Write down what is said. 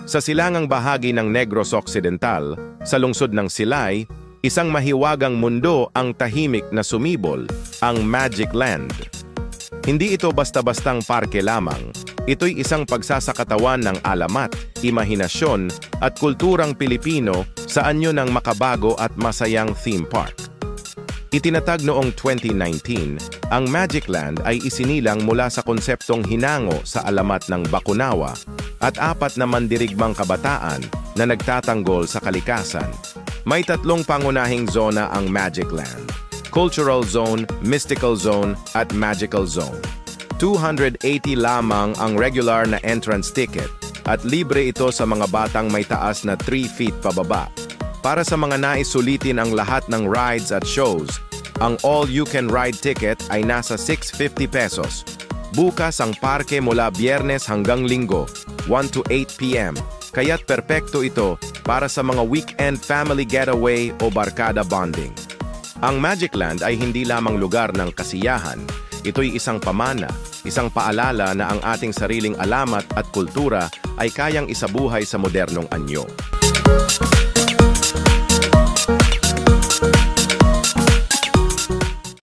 Sa silangang bahagi ng Negros Occidental, sa lungsod ng Silay, isang mahiwagang mundo ang tahimik na sumibol, ang Magic Land. Hindi ito basta-bastang parke lamang. Ito'y isang pagsasakatawan ng alamat, imahinasyon at kulturang Pilipino sa anyo ng makabago at masayang theme park. Itinatag noong 2019, ang Magic Land ay isinilang mula sa konseptong hinango sa alamat ng Bakunawa at 4 na mandirigmang kabataan na nagtatanggol sa kalikasan. May 3 pangunahing zona ang Magic Land: Cultural Zone, Mystical Zone at Magical Zone. 280 lamang ang regular na entrance ticket at libre ito sa mga batang may taas na 3 feet pababa. Para sa mga nais sulitin ang lahat ng rides at shows, ang all-you-can-ride ticket ay nasa 650 pesos. Bukas ang parke mula Biyernes hanggang Linggo, 1 to 8 p.m. Kaya't perpekto ito para sa mga weekend family getaway o barkada bonding. Ang Magic Land ay hindi lamang lugar ng kasiyahan. Ito'y isang pamana, isang paalala na ang ating sariling alamat at kultura ay kayang isabuhay sa modernong anyo.